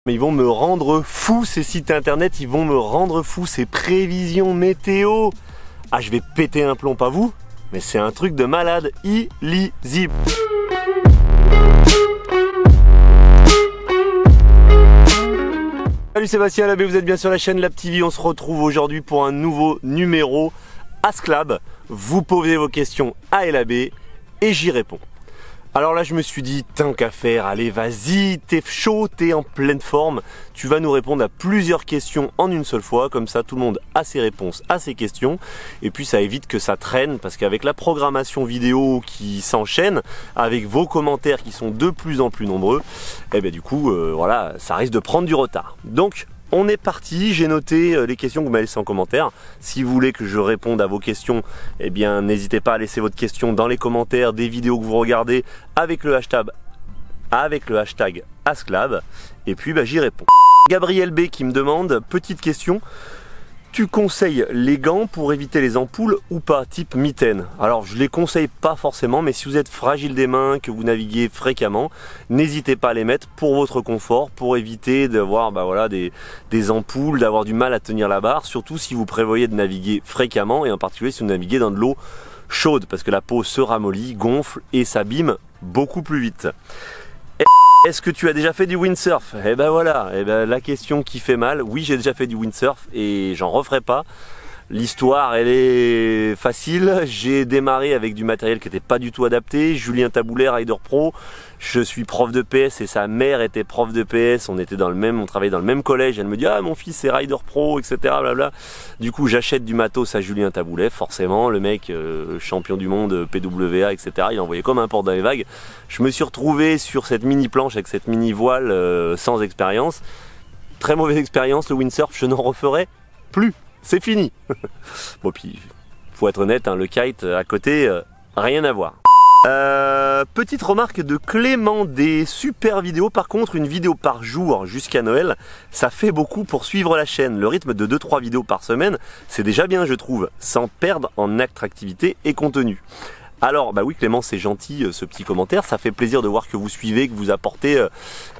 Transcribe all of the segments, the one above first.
Mais ils vont me rendre fou ces sites internet, ils vont me rendre fou ces prévisions météo. Ah, je vais péter un plomb, pas vous, mais c'est un truc de malade, illisible. Salut Sébastien Labbé, vous êtes bien sur la chaîne Lab TV. On se retrouve aujourd'hui pour un nouveau numéro Ask Lab. Vous posez vos questions à Labbé et j'y réponds. Alors là je me suis dit, tant qu'à faire, allez vas-y, t'es chaud, t'es en pleine forme. Tu vas nous répondre à plusieurs questions en une seule fois, comme ça tout le monde a ses réponses à ses questions. Et puis ça évite que ça traîne, parce qu'avec la programmation vidéo qui s'enchaîne, avec vos commentaires qui sont de plus en plus nombreux, et bien du coup voilà, ça risque de prendre du retard. Donc on est parti, j'ai noté les questions que vous m'avez laissées en commentaire. Si vous voulez que je réponde à vos questions, eh bien n'hésitez pas à laisser votre question dans les commentaires des vidéos que vous regardez avec le hashtag AskLab. Et puis bah, j'y réponds. Gabriel B qui me demande, petite question, tu conseilles les gants pour éviter les ampoules ou pas, type mitaine? Alors je les conseille pas forcément, mais si vous êtes fragile des mains, que vous naviguez fréquemment, n'hésitez pas à les mettre pour votre confort, pour éviter d'avoir bah voilà, des ampoules, d'avoir du mal à tenir la barre, surtout si vous prévoyez de naviguer fréquemment, et en particulier si vous naviguez dans de l'eau chaude, parce que la peau se ramollit, gonfle et s'abîme beaucoup plus vite. Est-ce que tu as déjà fait du windsurf? Eh ben voilà, eh ben la question qui fait mal, oui j'ai déjà fait du windsurf et j'en referai pas. L'histoire elle est facile, j'ai démarré avec du matériel qui n'était pas du tout adapté. Julien Taboulet, Rider Pro, je suis prof de PS et sa mère était prof de PS, on travaillait dans le même collège, elle me dit ah mon fils c'est Rider Pro, etc. Blabla. Du coup j'achète du matos à Julien Taboulet, forcément, le mec champion du monde PWA, etc. Il envoyait comme un porte dans les vagues. Je me suis retrouvé sur cette mini planche avec cette mini voile sans expérience. Très mauvaise expérience, le windsurf, je n'en referai plus. C'est fini. Bon puis, faut être honnête, hein, le kite à côté, rien à voir. Petite remarque de Clément, des super vidéos. Par contre, une vidéo par jour jusqu'à Noël, ça fait beaucoup pour suivre la chaîne. Le rythme de 2-3 vidéos par semaine, c'est déjà bien je trouve, sans perdre en attractivité et contenu. Alors bah oui Clément, c'est gentil ce petit commentaire, ça fait plaisir de voir que vous suivez, que vous apportez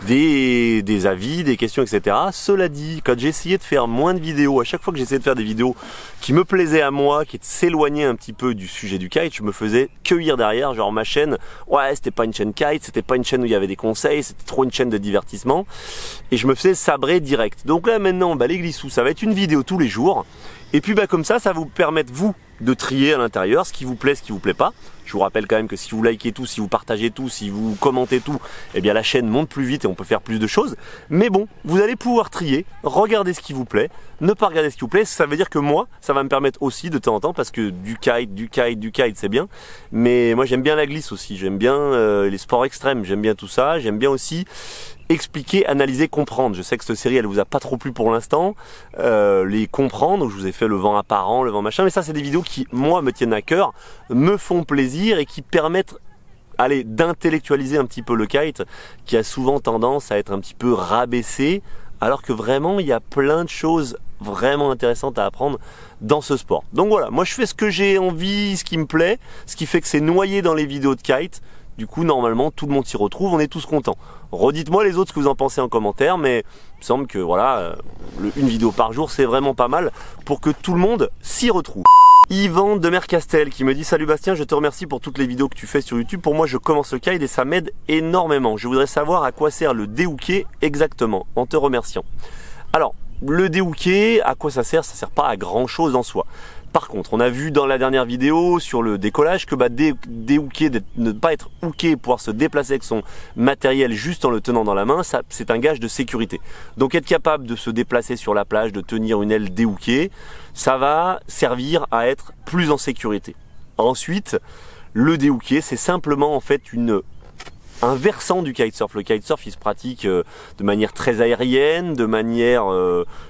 des avis, des questions, etc. Cela dit, quand j'ai essayé de faire moins de vidéos, à chaque fois que j'essayais de faire des vidéos qui me plaisaient à moi, qui s'éloignaient un petit peu du sujet du kite, je me faisais cueillir derrière, genre ma chaîne, ouais c'était pas une chaîne kite, c'était pas une chaîne où il y avait des conseils, c'était trop une chaîne de divertissement, et je me faisais sabrer direct. Donc là maintenant, bah, les glissous, ça va être une vidéo tous les jours, et puis bah, comme ça va vous permettre vous de trier à l'intérieur ce qui vous plaît, ce qui vous plaît pas. Je vous rappelle quand même que si vous likez tout, si vous partagez tout, si vous commentez tout, eh bien la chaîne monte plus vite et on peut faire plus de choses. Mais bon, vous allez pouvoir trier, regarder ce qui vous plaît, ne pas regarder ce qui vous plaît. Ça veut dire que moi, ça va me permettre aussi de temps en temps, parce que du kite, c'est bien. Mais moi j'aime bien la glisse aussi, j'aime bien les sports extrêmes, j'aime bien tout ça, j'aime bien aussi expliquer, analyser, comprendre. Je sais que cette série elle vous a pas trop plu pour l'instant, les comprendre, je vous ai fait le vent apparent, le vent machin, mais ça c'est des vidéos qui moi me tiennent à cœur, me font plaisir et qui permettent d'intellectualiser un petit peu le kite, qui a souvent tendance à être un petit peu rabaissé, alors que vraiment il y a plein de choses vraiment intéressantes à apprendre dans ce sport. Donc voilà, moi je fais ce que j'ai envie, ce qui me plaît, ce qui fait que c'est noyé dans les vidéos de kite. Du coup, normalement, tout le monde s'y retrouve, on est tous contents. Redites-moi les autres ce que vous en pensez en commentaire, mais il me semble que voilà, une vidéo par jour, c'est vraiment pas mal pour que tout le monde s'y retrouve. Yvan de Mercastel qui me dit « Salut Bastien, je te remercie pour toutes les vidéos que tu fais sur YouTube. Pour moi, je commence le kite et ça m'aide énormément. Je voudrais savoir à quoi sert le déhooké exactement, en te remerciant. » Alors, le déhooké, à quoi ça sert? Ça sert pas à grand chose en soi. Par contre, on a vu dans la dernière vidéo sur le décollage que bah, déhooker, ne pas être hooké, pouvoir se déplacer avec son matériel juste en le tenant dans la main, c'est un gage de sécurité. Donc être capable de se déplacer sur la plage, de tenir une aile déhookée, ça va servir à être plus en sécurité. Ensuite, le déhooké, c'est simplement en fait un versant du kitesurf. Le kitesurf il se pratique de manière très aérienne, de manière,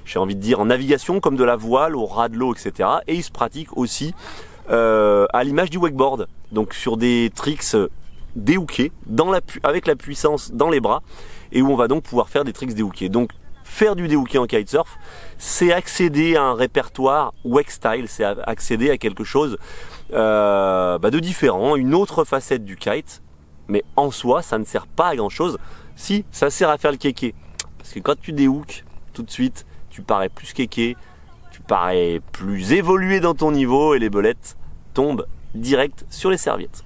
j'ai envie de dire, en navigation comme de la voile, au ras de l'eau, etc. Et il se pratique aussi à l'image du wakeboard, donc sur des tricks déhookés, avec la puissance dans les bras, et où on va donc pouvoir faire des tricks déhookés. Donc faire du déhooké en kitesurf, c'est accéder à un répertoire wake style, c'est accéder à quelque chose de différent, une autre facette du kite. Mais en soi, ça ne sert pas à grand chose. Si, ça sert à faire le kéké. Parce que quand tu déhooks, tout de suite, tu parais plus kéké, tu parais plus évolué dans ton niveau et les belettes tombent direct sur les serviettes.